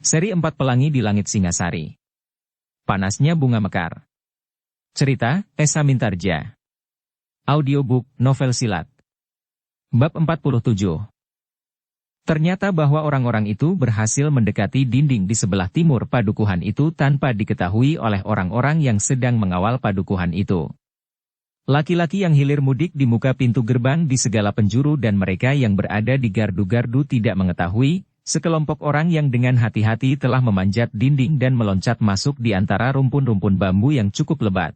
Seri 4 Pelangi di Langit Singasari. Panasnya Bunga Mekar. Cerita, Esa Mintarja. Audiobook, novel silat. Bab 47. Ternyata bahwa orang-orang itu berhasil mendekati dinding di sebelah timur padukuhan itu tanpa diketahui oleh orang-orang yang sedang mengawal padukuhan itu. Laki-laki yang hilir mudik di muka pintu gerbang di segala penjuru dan mereka yang berada di gardu-gardu tidak mengetahui, sekelompok orang yang dengan hati-hati telah memanjat dinding dan meloncat masuk di antara rumpun-rumpun bambu yang cukup lebat.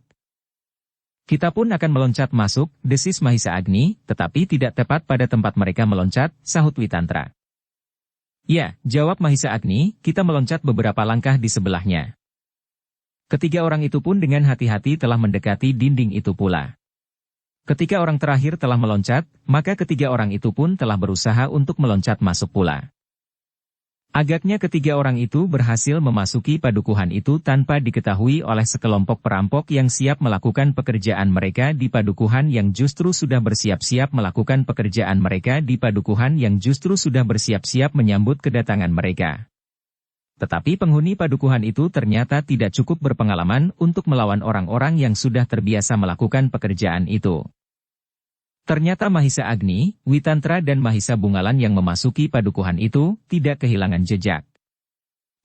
Kita pun akan meloncat masuk, desis Mahisa Agni, tetapi tidak tepat pada tempat mereka meloncat, sahut Witantra. Ya, jawab Mahisa Agni, kita meloncat beberapa langkah di sebelahnya. Ketiga orang itu pun dengan hati-hati telah mendekati dinding itu pula. Ketika orang terakhir telah meloncat, maka ketiga orang itu pun telah berusaha untuk meloncat masuk pula. Agaknya ketiga orang itu berhasil memasuki padukuhan itu tanpa diketahui oleh sekelompok perampok yang siap melakukan pekerjaan mereka di padukuhan yang justru sudah bersiap-siap melakukan pekerjaan mereka di padukuhan yang justru sudah bersiap-siap menyambut kedatangan mereka. Tetapi penghuni padukuhan itu ternyata tidak cukup berpengalaman untuk melawan orang-orang yang sudah terbiasa melakukan pekerjaan itu. Ternyata Mahisa Agni, Witantra dan Mahisa Bungalan yang memasuki padukuhan itu tidak kehilangan jejak.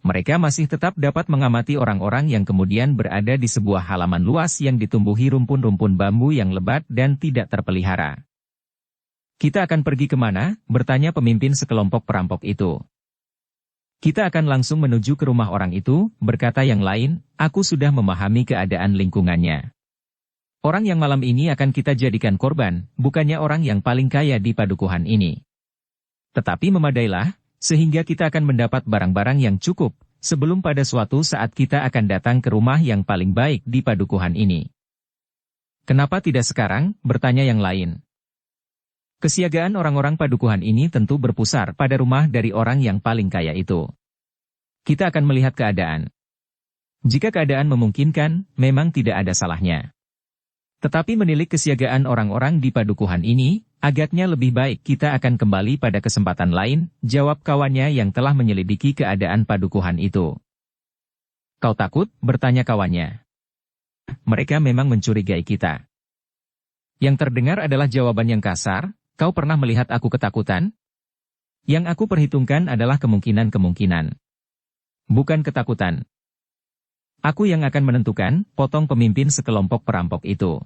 Mereka masih tetap dapat mengamati orang-orang yang kemudian berada di sebuah halaman luas yang ditumbuhi rumpun-rumpun bambu yang lebat dan tidak terpelihara. Kita akan pergi kemana? Bertanya pemimpin sekelompok perampok itu. Kita akan langsung menuju ke rumah orang itu, berkata yang lain, aku sudah memahami keadaan lingkungannya. Orang yang malam ini akan kita jadikan korban, bukannya orang yang paling kaya di padukuhan ini. Tetapi memadailah, sehingga kita akan mendapat barang-barang yang cukup, sebelum pada suatu saat kita akan datang ke rumah yang paling baik di padukuhan ini. Kenapa tidak sekarang? Bertanya yang lain. Kesiagaan orang-orang padukuhan ini tentu berpusar pada rumah dari orang yang paling kaya itu. Kita akan melihat keadaan. Jika keadaan memungkinkan, memang tidak ada salahnya. Tetapi menilik kesiagaan orang-orang di padukuhan ini, agaknya lebih baik kita akan kembali pada kesempatan lain, jawab kawannya yang telah menyelidiki keadaan padukuhan itu. Kau takut? Bertanya kawannya. Mereka memang mencurigai kita. Yang terdengar adalah jawaban yang kasar, kau pernah melihat aku ketakutan? Yang aku perhitungkan adalah kemungkinan-kemungkinan. Bukan ketakutan. Aku yang akan menentukan, potong pemimpin sekelompok perampok itu.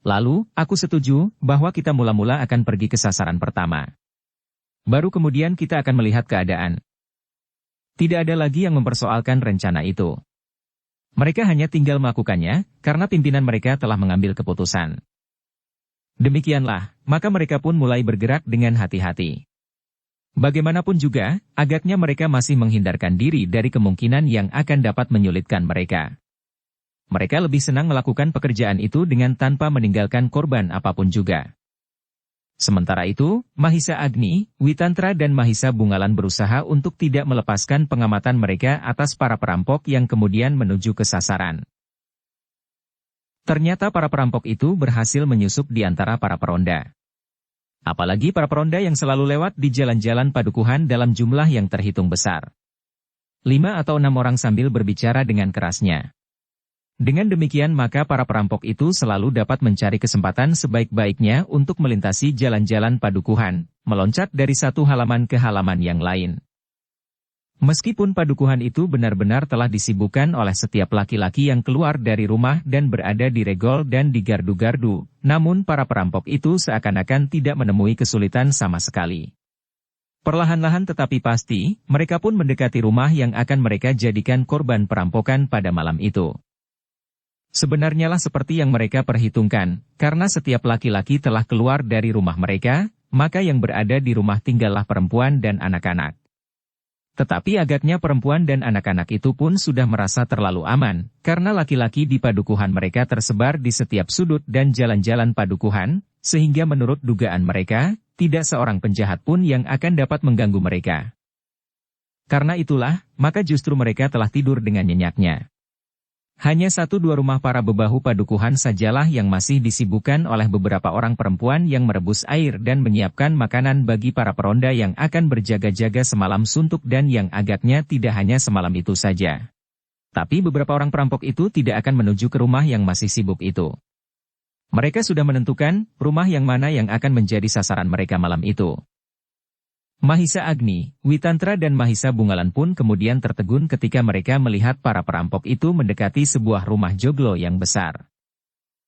Lalu, aku setuju, bahwa kita mula-mula akan pergi ke sasaran pertama. Baru kemudian kita akan melihat keadaan. Tidak ada lagi yang mempersoalkan rencana itu. Mereka hanya tinggal melakukannya, karena pimpinan mereka telah mengambil keputusan. Demikianlah, maka mereka pun mulai bergerak dengan hati-hati. Bagaimanapun juga, agaknya mereka masih menghindarkan diri dari kemungkinan yang akan dapat menyulitkan mereka. Mereka lebih senang melakukan pekerjaan itu dengan tanpa meninggalkan korban apapun juga. Sementara itu, Mahisa Agni, Witantra dan Mahisa Bungalan berusaha untuk tidak melepaskan pengamatan mereka atas para perampok yang kemudian menuju ke sasaran. Ternyata para perampok itu berhasil menyusup di antara para peronda. Apalagi para peronda yang selalu lewat di jalan-jalan padukuhan dalam jumlah yang terhitung besar. 5 atau 6 orang sambil berbicara dengan kerasnya. Dengan demikian maka para perampok itu selalu dapat mencari kesempatan sebaik-baiknya untuk melintasi jalan-jalan padukuhan, meloncat dari satu halaman ke halaman yang lain. Meskipun padukuhan itu benar-benar telah disibukkan oleh setiap laki-laki yang keluar dari rumah dan berada di regol dan di gardu-gardu, namun para perampok itu seakan-akan tidak menemui kesulitan sama sekali. Perlahan-lahan tetapi pasti, mereka pun mendekati rumah yang akan mereka jadikan korban perampokan pada malam itu. Sebenarnya lah seperti yang mereka perhitungkan, karena setiap laki-laki telah keluar dari rumah mereka, maka yang berada di rumah tinggallah perempuan dan anak-anak. Tetapi agaknya perempuan dan anak-anak itu pun sudah merasa terlalu aman, karena laki-laki di padukuhan mereka tersebar di setiap sudut dan jalan-jalan padukuhan, sehingga menurut dugaan mereka, tidak seorang penjahat pun yang akan dapat mengganggu mereka. Karena itulah, maka justru mereka telah tidur dengan nyenyaknya. Hanya 1-2 rumah para bebahu padukuhan sajalah yang masih disibukkan oleh beberapa orang perempuan yang merebus air dan menyiapkan makanan bagi para peronda yang akan berjaga-jaga semalam suntuk dan yang agaknya tidak hanya semalam itu saja. Tapi beberapa orang perampok itu tidak akan menuju ke rumah yang masih sibuk itu. Mereka sudah menentukan rumah yang mana yang akan menjadi sasaran mereka malam itu. Mahisa Agni, Witantra dan Mahisa Bungalan pun kemudian tertegun ketika mereka melihat para perampok itu mendekati sebuah rumah joglo yang besar.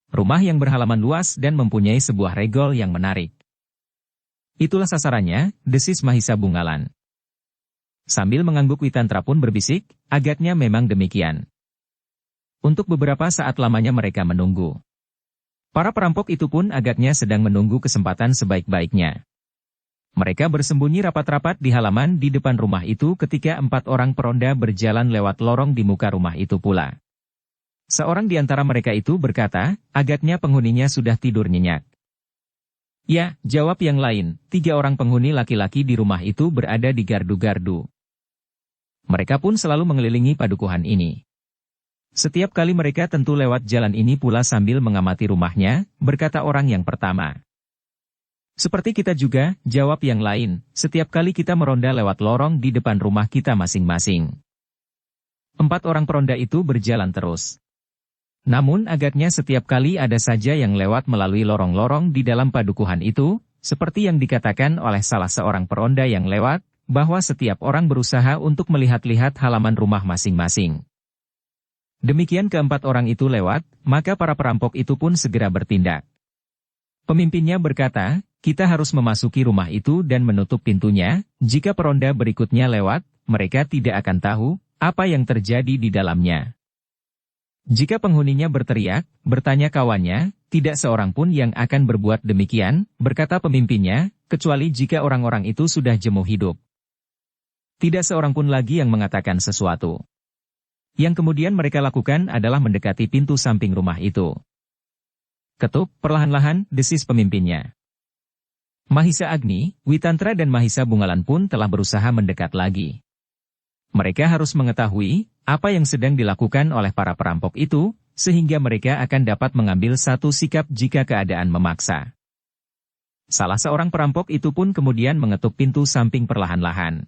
Rumah yang berhalaman luas dan mempunyai sebuah regol yang menarik. Itulah sasarannya, desis Mahisa Bungalan. Sambil mengangguk Witantra pun berbisik, agaknya memang demikian. Untuk beberapa saat lamanya mereka menunggu. Para perampok itu pun agaknya sedang menunggu kesempatan sebaik-baiknya. Mereka bersembunyi rapat-rapat di halaman di depan rumah itu ketika 4 orang peronda berjalan lewat lorong di muka rumah itu pula. Seorang di antara mereka itu berkata, agaknya penghuninya sudah tidur nyenyak. Ya, jawab yang lain, 3 orang penghuni laki-laki di rumah itu berada di gardu-gardu. Mereka pun selalu mengelilingi padukuhan ini. Setiap kali mereka tentu lewat jalan ini pula sambil mengamati rumahnya, berkata orang yang pertama. Seperti kita juga, jawab yang lain, setiap kali kita meronda lewat lorong di depan rumah kita masing-masing. 4 orang peronda itu berjalan terus. Namun agaknya setiap kali ada saja yang lewat melalui lorong-lorong di dalam padukuhan itu, seperti yang dikatakan oleh salah seorang peronda yang lewat, bahwa setiap orang berusaha untuk melihat-lihat halaman rumah masing-masing. Demikian ke-4 orang itu lewat, maka para perampok itu pun segera bertindak. Pemimpinnya berkata, kita harus memasuki rumah itu dan menutup pintunya, jika peronda berikutnya lewat, mereka tidak akan tahu apa yang terjadi di dalamnya. Jika penghuninya berteriak, bertanya kawannya, tidak seorang pun yang akan berbuat demikian, berkata pemimpinnya, kecuali jika orang-orang itu sudah jemuh hidup. Tidak seorang pun lagi yang mengatakan sesuatu. Yang kemudian mereka lakukan adalah mendekati pintu samping rumah itu. Ketuk, perlahan-lahan, desis pemimpinnya. Mahisa Agni, Witantra dan Mahisa Bungalan pun telah berusaha mendekat lagi. Mereka harus mengetahui apa yang sedang dilakukan oleh para perampok itu, sehingga mereka akan dapat mengambil satu sikap jika keadaan memaksa. Salah seorang perampok itu pun kemudian mengetuk pintu samping perlahan-lahan.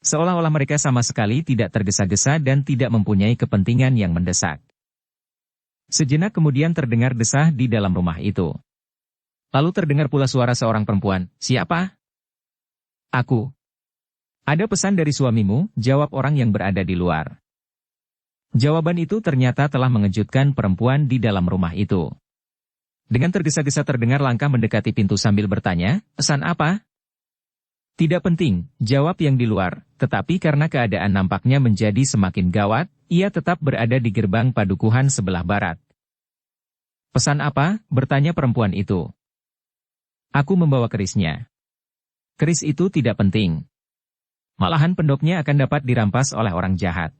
Seolah-olah mereka sama sekali tidak tergesa-gesa dan tidak mempunyai kepentingan yang mendesak. Sejenak kemudian terdengar desah di dalam rumah itu. Lalu terdengar pula suara seorang perempuan, siapa? Aku. Ada pesan dari suamimu, jawab orang yang berada di luar. Jawaban itu ternyata telah mengejutkan perempuan di dalam rumah itu. Dengan tergesa-gesa terdengar langkah mendekati pintu sambil bertanya, pesan apa? Tidak penting, jawab yang di luar, tetapi karena keadaan nampaknya menjadi semakin gawat, ia tetap berada di gerbang padukuhan sebelah barat. Pesan apa? Bertanya perempuan itu. Aku membawa kerisnya. Keris itu tidak penting. Malahan pendoknya akan dapat dirampas oleh orang jahat.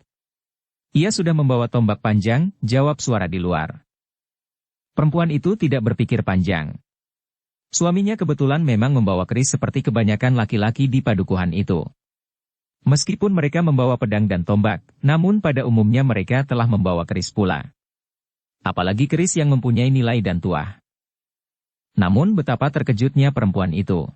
Ia sudah membawa tombak panjang, jawab suara di luar. Perempuan itu tidak berpikir panjang. Suaminya kebetulan memang membawa keris seperti kebanyakan laki-laki di padukuhan itu. Meskipun mereka membawa pedang dan tombak, namun pada umumnya mereka telah membawa keris pula. Apalagi keris yang mempunyai nilai dan tuah. Namun betapa terkejutnya perempuan itu.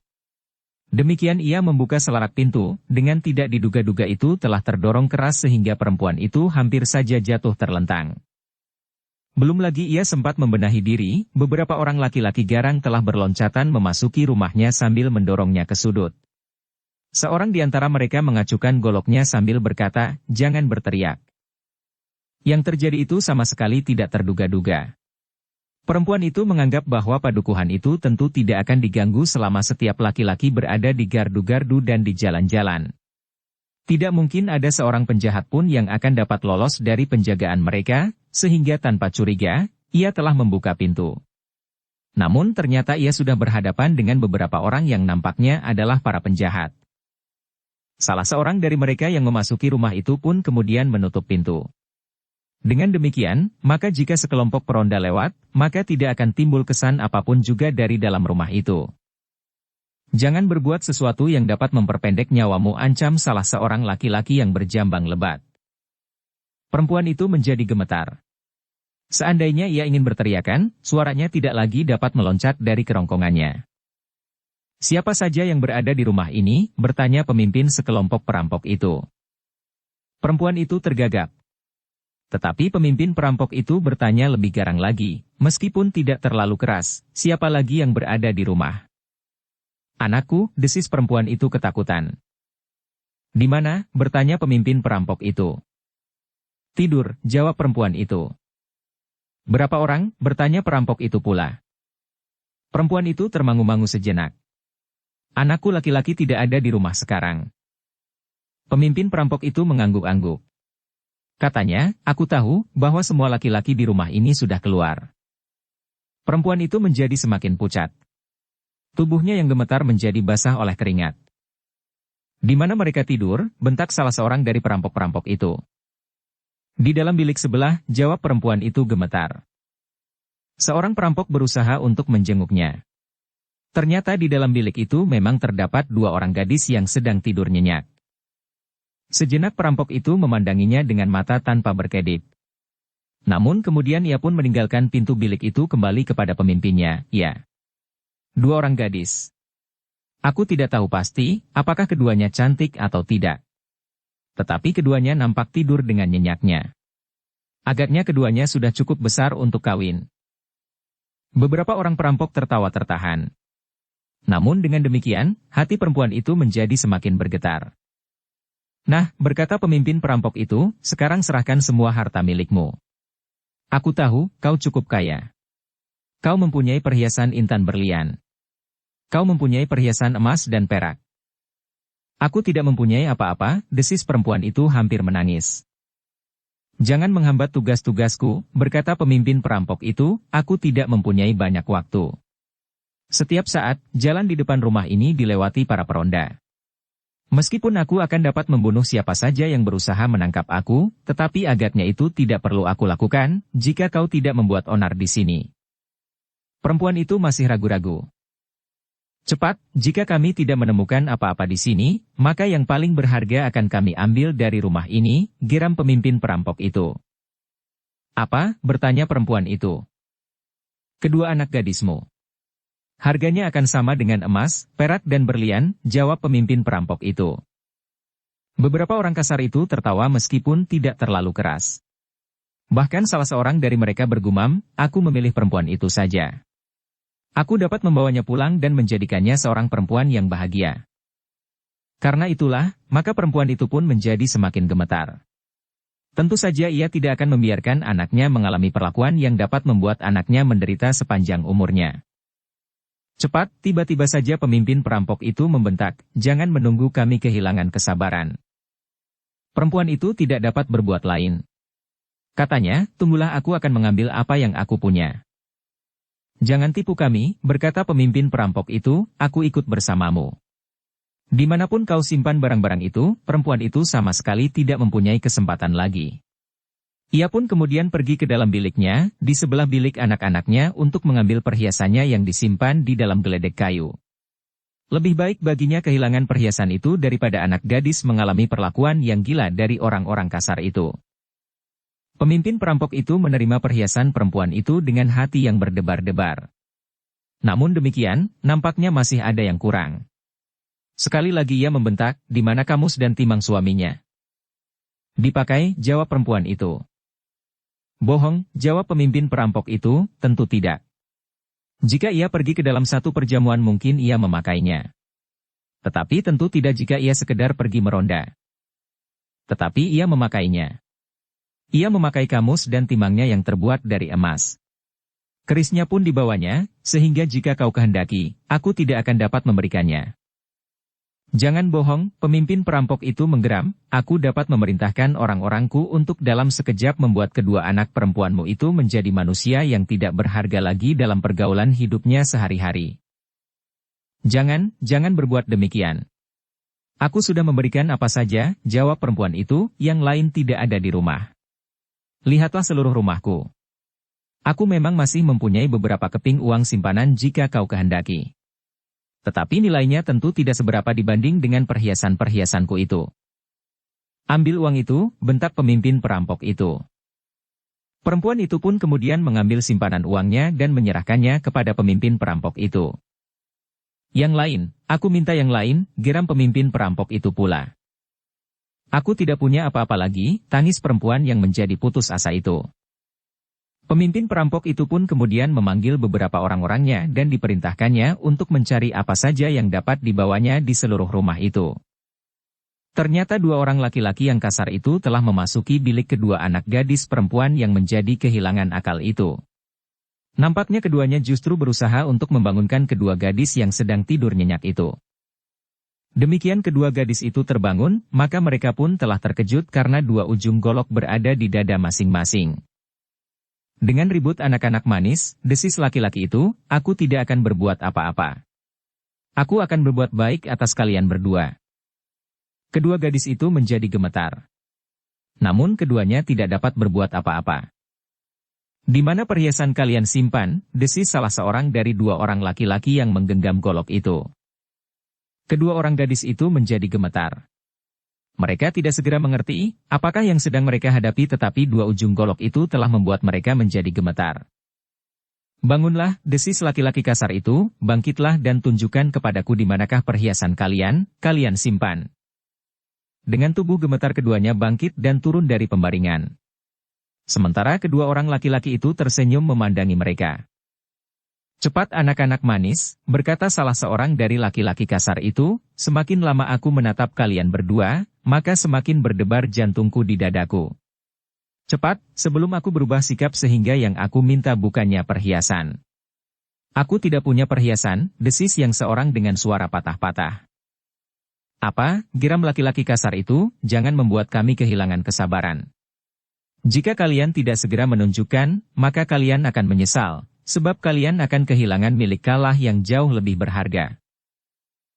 Demikian ia membuka selarak pintu, dengan tidak diduga-duga itu telah terdorong keras sehingga perempuan itu hampir saja jatuh terlentang. Belum lagi ia sempat membenahi diri, beberapa orang laki-laki garang telah berloncatan memasuki rumahnya sambil mendorongnya ke sudut. Seorang di antara mereka mengacukan goloknya sambil berkata, jangan berteriak. Yang terjadi itu sama sekali tidak terduga-duga. Perempuan itu menganggap bahwa padukuhan itu tentu tidak akan diganggu selama setiap laki-laki berada di gardu-gardu dan di jalan-jalan. Tidak mungkin ada seorang penjahat pun yang akan dapat lolos dari penjagaan mereka, sehingga tanpa curiga, ia telah membuka pintu. Namun ternyata ia sudah berhadapan dengan beberapa orang yang nampaknya adalah para penjahat. Salah seorang dari mereka yang memasuki rumah itu pun kemudian menutup pintu. Dengan demikian, maka jika sekelompok peronda lewat, maka tidak akan timbul kesan apapun juga dari dalam rumah itu. Jangan berbuat sesuatu yang dapat memperpendek nyawamu, ancam salah seorang laki-laki yang berjambang lebat. Perempuan itu menjadi gemetar. Seandainya ia ingin berteriakan, suaranya tidak lagi dapat meloncat dari kerongkongannya. Siapa saja yang berada di rumah ini, bertanya pemimpin sekelompok perampok itu. Perempuan itu tergagap. Tetapi pemimpin perampok itu bertanya lebih garang lagi, meskipun tidak terlalu keras, siapa lagi yang berada di rumah? Anakku, desis perempuan itu ketakutan. Di mana? Bertanya pemimpin perampok itu. Tidur, jawab perempuan itu. Berapa orang? Bertanya perampok itu pula. Perempuan itu termangu-mangu sejenak. Anakku laki-laki tidak ada di rumah sekarang. Pemimpin perampok itu mengangguk-angguk. Katanya, aku tahu bahwa semua laki-laki di rumah ini sudah keluar. Perempuan itu menjadi semakin pucat. Tubuhnya yang gemetar menjadi basah oleh keringat. Di mana mereka tidur? Bentak salah seorang dari perampok-perampok itu. Di dalam bilik sebelah, jawab perempuan itu gemetar. Seorang perampok berusaha untuk menjenguknya. Ternyata di dalam bilik itu memang terdapat dua orang gadis yang sedang tidur nyenyak. Sejenak perampok itu memandanginya dengan mata tanpa berkedip. Namun kemudian ia pun meninggalkan pintu bilik itu kembali kepada pemimpinnya, ya. Dua orang gadis. Aku tidak tahu pasti, apakah keduanya cantik atau tidak. Tetapi keduanya nampak tidur dengan nyenyaknya. Agaknya keduanya sudah cukup besar untuk kawin. Beberapa orang perampok tertawa tertahan. Namun dengan demikian, hati perempuan itu menjadi semakin bergetar. Nah, berkata pemimpin perampok itu, sekarang serahkan semua harta milikmu. Aku tahu, kau cukup kaya. Kau mempunyai perhiasan intan berlian. Kau mempunyai perhiasan emas dan perak. Aku tidak mempunyai apa-apa, desis perempuan itu hampir menangis. Jangan menghambat tugas-tugasku, berkata pemimpin perampok itu, aku tidak mempunyai banyak waktu. Setiap saat, jalan di depan rumah ini dilewati para peronda. Meskipun aku akan dapat membunuh siapa saja yang berusaha menangkap aku, tetapi agaknya itu tidak perlu aku lakukan, jika kau tidak membuat onar di sini. Perempuan itu masih ragu-ragu. Cepat, jika kami tidak menemukan apa-apa di sini, maka yang paling berharga akan kami ambil dari rumah ini, geram pemimpin perampok itu. Apa? Bertanya perempuan itu. Kedua anak gadismu. Harganya akan sama dengan emas, perak dan berlian, jawab pemimpin perampok itu. Beberapa orang kasar itu tertawa meskipun tidak terlalu keras. Bahkan salah seorang dari mereka bergumam, aku memilih perempuan itu saja. Aku dapat membawanya pulang dan menjadikannya seorang perempuan yang bahagia. Karena itulah, maka perempuan itu pun menjadi semakin gemetar. Tentu saja ia tidak akan membiarkan anaknya mengalami perlakuan yang dapat membuat anaknya menderita sepanjang umurnya. Cepat, tiba-tiba saja pemimpin perampok itu membentak, jangan menunggu kami kehilangan kesabaran. Perempuan itu tidak dapat berbuat lain. Katanya, tunggulah aku akan mengambil apa yang aku punya. Jangan tipu kami, berkata pemimpin perampok itu, aku ikut bersamamu. Dimanapun kau simpan barang-barang itu, perempuan itu sama sekali tidak mempunyai kesempatan lagi. Ia pun kemudian pergi ke dalam biliknya, di sebelah bilik anak-anaknya untuk mengambil perhiasannya yang disimpan di dalam geledek kayu. Lebih baik baginya kehilangan perhiasan itu daripada anak gadis mengalami perlakuan yang gila dari orang-orang kasar itu. Pemimpin perampok itu menerima perhiasan perempuan itu dengan hati yang berdebar-debar. Namun demikian, nampaknya masih ada yang kurang. Sekali lagi ia membentak, di mana kamus dan timang suaminya? Dipakai, jawab perempuan itu. Bohong, jawab pemimpin perampok itu, tentu tidak. Jika ia pergi ke dalam satu perjamuan mungkin ia memakainya. Tetapi tentu tidak jika ia sekedar pergi meronda. Tetapi ia memakainya. Ia memakai kamus dan timangnya yang terbuat dari emas. Kerisnya pun dibawanya, sehingga jika kau kehendaki, aku tidak akan dapat memberikannya. Jangan bohong, pemimpin perampok itu menggeram, aku dapat memerintahkan orang-orangku untuk dalam sekejap membuat kedua anak perempuanmu itu menjadi manusia yang tidak berharga lagi dalam pergaulan hidupnya sehari-hari. Jangan berbuat demikian. Aku sudah memberikan apa saja, jawab perempuan itu, yang lain tidak ada di rumah. Lihatlah seluruh rumahku. Aku memang masih mempunyai beberapa keping uang simpanan jika kau kehendaki. Tetapi nilainya tentu tidak seberapa dibanding dengan perhiasan-perhiasanku itu. Ambil uang itu, bentak pemimpin perampok itu. Perempuan itu pun kemudian mengambil simpanan uangnya dan menyerahkannya kepada pemimpin perampok itu. Yang lain, aku minta yang lain, geram pemimpin perampok itu pula. Aku tidak punya apa-apa lagi, tangis perempuan yang menjadi putus asa itu. Pemimpin perampok itu pun kemudian memanggil beberapa orang-orangnya dan diperintahkannya untuk mencari apa saja yang dapat dibawanya di seluruh rumah itu. Ternyata dua orang laki-laki yang kasar itu telah memasuki bilik kedua anak gadis perempuan yang menjadi kehilangan akal itu. Nampaknya keduanya justru berusaha untuk membangunkan kedua gadis yang sedang tidur nyenyak itu. Demikian kedua gadis itu terbangun, maka mereka pun telah terkejut karena dua ujung golok berada di dada masing-masing. Dengan ribut anak-anak manis, desis laki-laki itu, aku tidak akan berbuat apa-apa. Aku akan berbuat baik atas kalian berdua. Kedua gadis itu menjadi gemetar. Namun keduanya tidak dapat berbuat apa-apa. Di mana perhiasan kalian simpan, desis salah seorang dari dua orang laki-laki yang menggenggam golok itu. Kedua orang gadis itu menjadi gemetar. Mereka tidak segera mengerti, apakah yang sedang mereka hadapi tetapi dua ujung golok itu telah membuat mereka menjadi gemetar. Bangunlah, desis laki-laki kasar itu, bangkitlah dan tunjukkan kepadaku di manakah perhiasan kalian simpan. Dengan tubuh gemetar keduanya bangkit dan turun dari pembaringan. Sementara kedua orang laki-laki itu tersenyum memandangi mereka. Cepat anak-anak manis, berkata salah seorang dari laki-laki kasar itu, semakin lama aku menatap kalian berdua, maka semakin berdebar jantungku di dadaku. Cepat, sebelum aku berubah sikap sehingga yang aku minta bukannya perhiasan. Aku tidak punya perhiasan, desis yang seorang dengan suara patah-patah. Apa, geram laki-laki kasar itu, jangan membuat kami kehilangan kesabaran. Jika kalian tidak segera menunjukkan, maka kalian akan menyesal. Sebab kalian akan kehilangan milik kalah yang jauh lebih berharga.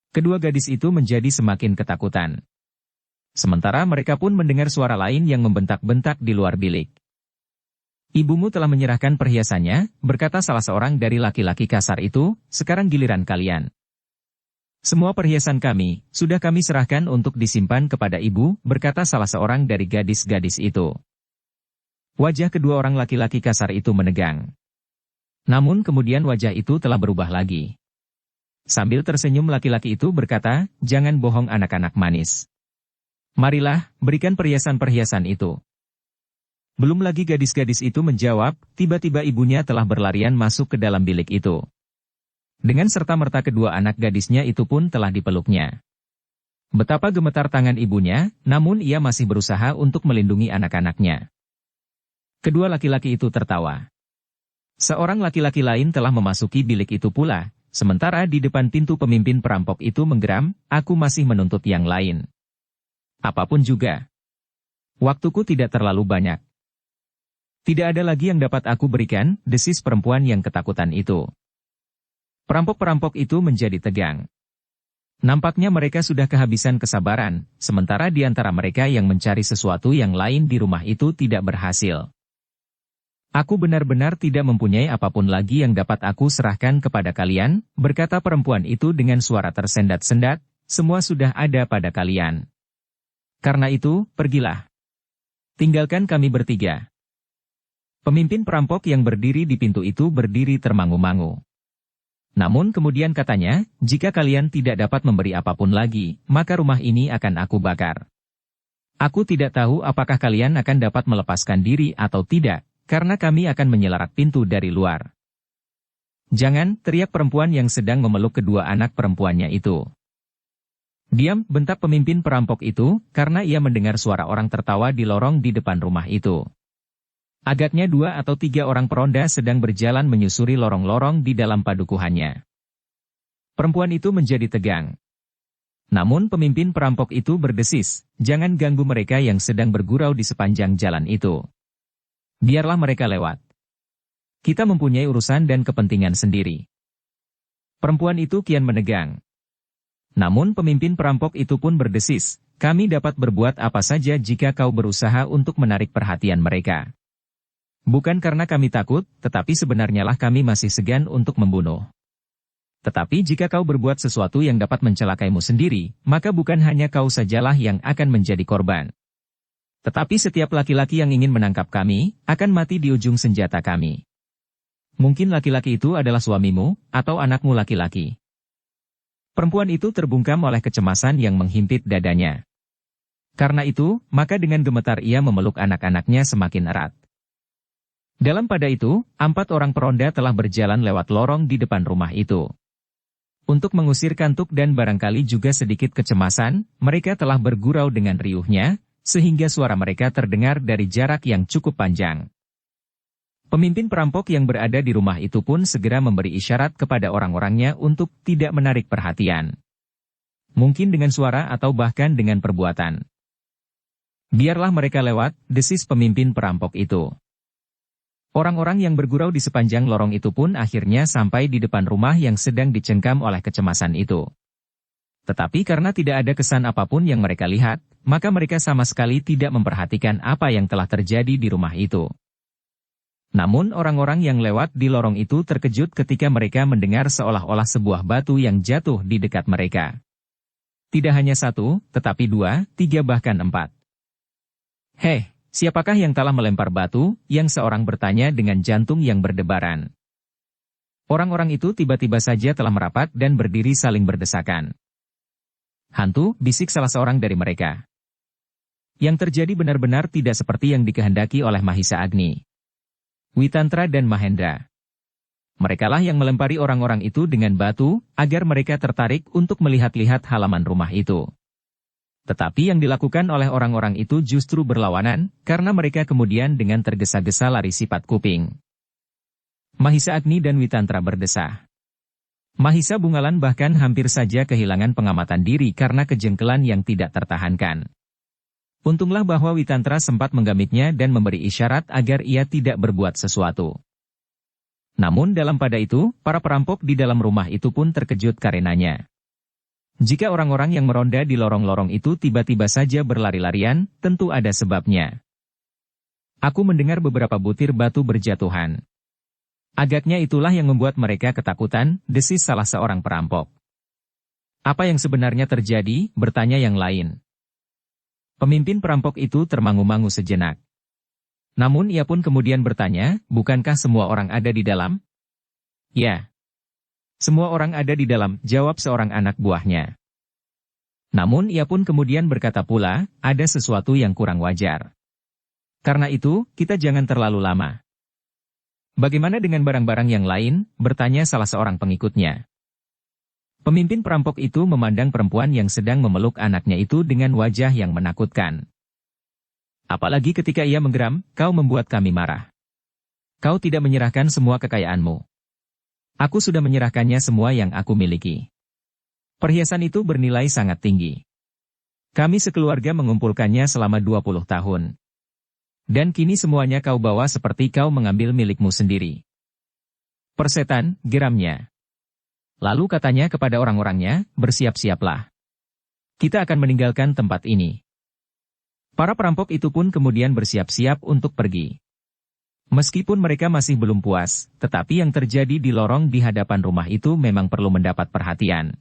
Kedua gadis itu menjadi semakin ketakutan. Sementara mereka pun mendengar suara lain yang membentak-bentak di luar bilik. Ibumu telah menyerahkan perhiasannya, berkata salah seorang dari laki-laki kasar itu, sekarang giliran kalian. Semua perhiasan kami, sudah kami serahkan untuk disimpan kepada ibu, berkata salah seorang dari gadis-gadis itu. Wajah kedua orang laki-laki kasar itu menegang. Namun kemudian wajah itu telah berubah lagi. Sambil tersenyum laki-laki itu berkata, jangan bohong anak-anak manis. Marilah, berikan perhiasan-perhiasan itu. Belum lagi gadis-gadis itu menjawab, tiba-tiba ibunya telah berlarian masuk ke dalam bilik itu. Dengan serta-merta kedua anak gadisnya itu pun telah dipeluknya. Betapa gemetar tangan ibunya, namun ia masih berusaha untuk melindungi anak-anaknya. Kedua laki-laki itu tertawa. Seorang laki-laki lain telah memasuki bilik itu pula, sementara di depan pintu pemimpin perampok itu menggeram, aku masih menuntut yang lain. Apapun juga. Waktuku tidak terlalu banyak. Tidak ada lagi yang dapat aku berikan, desis perempuan yang ketakutan itu. Perampok-perampok itu menjadi tegang. Nampaknya mereka sudah kehabisan kesabaran, sementara di antara mereka yang mencari sesuatu yang lain di rumah itu tidak berhasil. Aku benar-benar tidak mempunyai apapun lagi yang dapat aku serahkan kepada kalian, berkata perempuan itu dengan suara tersendat-sendat, semua sudah ada pada kalian. Karena itu, pergilah. Tinggalkan kami bertiga. Pemimpin perampok yang berdiri di pintu itu berdiri termangu-mangu. Namun kemudian katanya, jika kalian tidak dapat memberi apapun lagi, maka rumah ini akan aku bakar. Aku tidak tahu apakah kalian akan dapat melepaskan diri atau tidak, karena kami akan menyelarak pintu dari luar. Jangan, teriak perempuan yang sedang memeluk kedua anak perempuannya itu. Diam, bentak pemimpin perampok itu, karena ia mendengar suara orang tertawa di lorong di depan rumah itu. Agaknya 2 atau 3 orang peronda sedang berjalan menyusuri lorong-lorong di dalam padukuhannya. Perempuan itu menjadi tegang. Namun pemimpin perampok itu berdesis, jangan ganggu mereka yang sedang bergurau di sepanjang jalan itu. Biarlah mereka lewat. Kita mempunyai urusan dan kepentingan sendiri. Perempuan itu kian menegang. Namun pemimpin perampok itu pun berdesis, kami dapat berbuat apa saja jika kau berusaha untuk menarik perhatian mereka. Bukan karena kami takut, tetapi sebenarnya lah kami masih segan untuk membunuh. Tetapi jika kau berbuat sesuatu yang dapat mencelakaimu sendiri, maka bukan hanya kau sajalah yang akan menjadi korban. Tetapi setiap laki-laki yang ingin menangkap kami, akan mati di ujung senjata kami. Mungkin laki-laki itu adalah suamimu, atau anakmu laki-laki. Perempuan itu terbungkam oleh kecemasan yang menghimpit dadanya. Karena itu, maka dengan gemetar ia memeluk anak-anaknya semakin erat. Dalam pada itu, 4 orang peronda telah berjalan lewat lorong di depan rumah itu. Untuk mengusir kantuk dan barangkali juga sedikit kecemasan, mereka telah bergurau dengan riuhnya, sehingga suara mereka terdengar dari jarak yang cukup panjang. Pemimpin perampok yang berada di rumah itu pun segera memberi isyarat kepada orang-orangnya untuk tidak menarik perhatian. Mungkin dengan suara atau bahkan dengan perbuatan. Biarlah mereka lewat, desis pemimpin perampok itu. Orang-orang yang bergurau di sepanjang lorong itu pun akhirnya sampai di depan rumah yang sedang dicengkam oleh kecemasan itu. Tetapi karena tidak ada kesan apapun yang mereka lihat, maka mereka sama sekali tidak memperhatikan apa yang telah terjadi di rumah itu. Namun orang-orang yang lewat di lorong itu terkejut ketika mereka mendengar seolah-olah sebuah batu yang jatuh di dekat mereka. Tidak hanya 1, tetapi 2, 3 bahkan 4. Hei! Siapakah yang telah melempar batu, yang seorang bertanya dengan jantung yang berdebaran. Orang-orang itu tiba-tiba saja telah merapat dan berdiri saling berdesakan. Hantu, bisik salah seorang dari mereka. Yang terjadi benar-benar tidak seperti yang dikehendaki oleh Mahisa Agni, Witantra dan Mahendra. Merekalah yang melempari orang-orang itu dengan batu, agar mereka tertarik untuk melihat-lihat halaman rumah itu. Tetapi yang dilakukan oleh orang-orang itu justru berlawanan, karena mereka kemudian dengan tergesa-gesa lari sifat kuping. Mahisa Agni dan Witantra berdesah. Mahisa Bungalan bahkan hampir saja kehilangan pengamatan diri karena kejengkelan yang tidak tertahankan. Untunglah bahwa Witantra sempat menggamiknya dan memberi isyarat agar ia tidak berbuat sesuatu. Namun dalam pada itu, para perampok di dalam rumah itu pun terkejut karenanya. Jika orang-orang yang meronda di lorong-lorong itu tiba-tiba saja berlari-larian, tentu ada sebabnya. Aku mendengar beberapa butir batu berjatuhan. Agaknya itulah yang membuat mereka ketakutan, desis salah seorang perampok. Apa yang sebenarnya terjadi? Bertanya yang lain. Pemimpin perampok itu termangu-mangu sejenak. Namun ia pun kemudian bertanya, bukankah semua orang ada di dalam? Ya. Semua orang ada di dalam, jawab seorang anak buahnya. Namun ia pun kemudian berkata pula, ada sesuatu yang kurang wajar. Karena itu, kita jangan terlalu lama. Bagaimana dengan barang-barang yang lain? Bertanya salah seorang pengikutnya. Pemimpin perampok itu memandang perempuan yang sedang memeluk anaknya itu dengan wajah yang menakutkan. Apalagi ketika ia menggeram, kau membuat kami marah. Kau tidak menyerahkan semua kekayaanmu. Aku sudah menyerahkannya semua yang aku miliki. Perhiasan itu bernilai sangat tinggi. Kami sekeluarga mengumpulkannya selama 20 tahun. Dan kini semuanya kau bawa seperti kau mengambil milikmu sendiri. Persetan, geramnya. Lalu katanya kepada orang-orangnya, bersiap-siaplah. Kita akan meninggalkan tempat ini. Para perampok itu pun kemudian bersiap-siap untuk pergi. Meskipun mereka masih belum puas, tetapi yang terjadi di lorong di hadapan rumah itu memang perlu mendapat perhatian.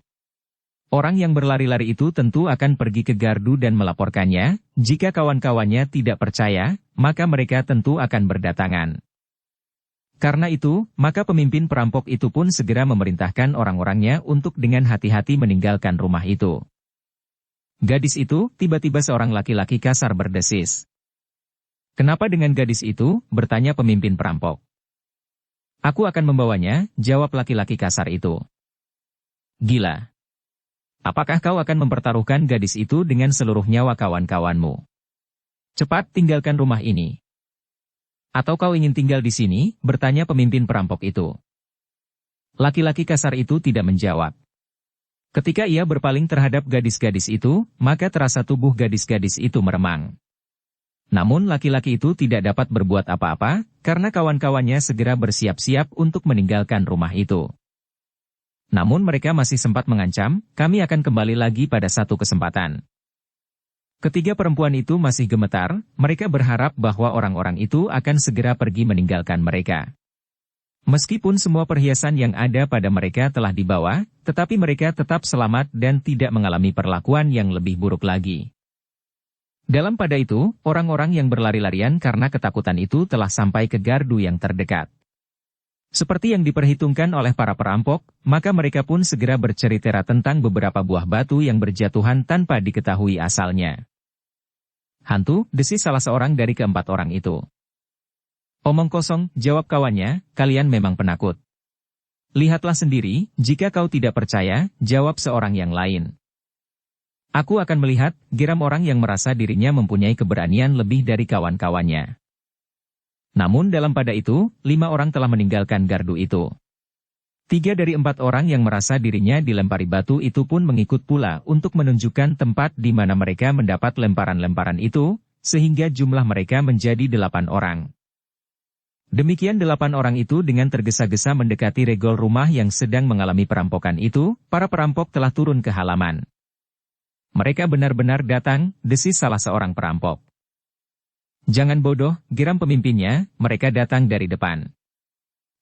Orang yang berlari-lari itu tentu akan pergi ke gardu dan melaporkannya, jika kawan-kawannya tidak percaya, maka mereka tentu akan berdatangan. Karena itu, maka pemimpin perampok itu pun segera memerintahkan orang-orangnya untuk dengan hati-hati meninggalkan rumah itu. Gadis itu, tiba-tiba seorang laki-laki kasar berdesis. Kenapa dengan gadis itu? Bertanya pemimpin perampok. Aku akan membawanya, jawab laki-laki kasar itu. Gila. Apakah kau akan mempertaruhkan gadis itu dengan seluruh nyawa kawan-kawanmu? Cepat tinggalkan rumah ini. Atau kau ingin tinggal di sini? Bertanya pemimpin perampok itu. Laki-laki kasar itu tidak menjawab. Ketika ia berpaling terhadap gadis-gadis itu, maka terasa tubuh gadis-gadis itu meremang. Namun laki-laki itu tidak dapat berbuat apa-apa, karena kawan-kawannya segera bersiap-siap untuk meninggalkan rumah itu. Namun mereka masih sempat mengancam, kami akan kembali lagi pada satu kesempatan. Ketiga perempuan itu masih gemetar, mereka berharap bahwa orang-orang itu akan segera pergi meninggalkan mereka. Meskipun semua perhiasan yang ada pada mereka telah dibawa, tetapi mereka tetap selamat dan tidak mengalami perlakuan yang lebih buruk lagi. Dalam pada itu, orang-orang yang berlari-larian karena ketakutan itu telah sampai ke gardu yang terdekat. Seperti yang diperhitungkan oleh para perampok, maka mereka pun segera bercerita tentang beberapa buah batu yang berjatuhan tanpa diketahui asalnya. "Hantu," desis salah seorang dari keempat orang itu. "Omong kosong," jawab kawannya, "kalian memang penakut." "Lihatlah sendiri, jika kau tidak percaya," jawab seorang yang lain. "Aku akan melihat," geram orang yang merasa dirinya mempunyai keberanian lebih dari kawan-kawannya. Namun dalam pada itu, 5 orang telah meninggalkan gardu itu. 3 dari 4 orang yang merasa dirinya dilempari batu itu pun mengikut pula untuk menunjukkan tempat di mana mereka mendapat lemparan-lemparan itu, sehingga jumlah mereka menjadi 8 orang. Demikian 8 orang itu dengan tergesa-gesa mendekati regol rumah yang sedang mengalami perampokan itu, para perampok telah turun ke halaman. "Mereka benar-benar datang," desis salah seorang perampok. "Jangan bodoh," geram pemimpinnya, "mereka datang dari depan.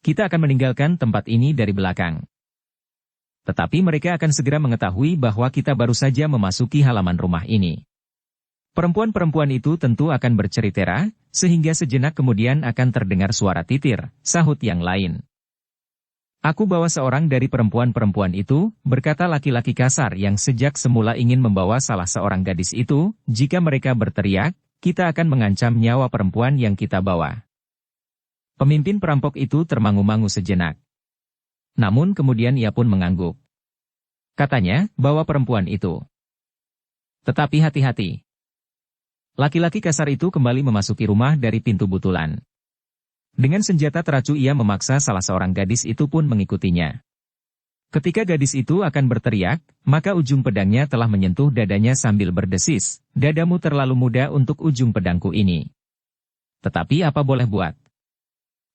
Kita akan meninggalkan tempat ini dari belakang. Tetapi mereka akan segera mengetahui bahwa kita baru saja memasuki halaman rumah ini." Perempuan-perempuan itu tentu akan bercerita, sehingga sejenak kemudian akan terdengar suara titir, sahut yang lain. "Aku bawa seorang dari perempuan-perempuan itu," berkata laki-laki kasar yang sejak semula ingin membawa salah seorang gadis itu, "jika mereka berteriak, kita akan mengancam nyawa perempuan yang kita bawa." Pemimpin perampok itu termangu-mangu sejenak. Namun kemudian ia pun mengangguk. Katanya, "Bawa perempuan itu. Tetapi hati-hati." Laki-laki kasar itu kembali memasuki rumah dari pintu butulan. Dengan senjata teracu ia memaksa salah seorang gadis itu pun mengikutinya. Ketika gadis itu akan berteriak, maka ujung pedangnya telah menyentuh dadanya sambil berdesis, "Dadamu terlalu muda untuk ujung pedangku ini. Tetapi apa boleh buat?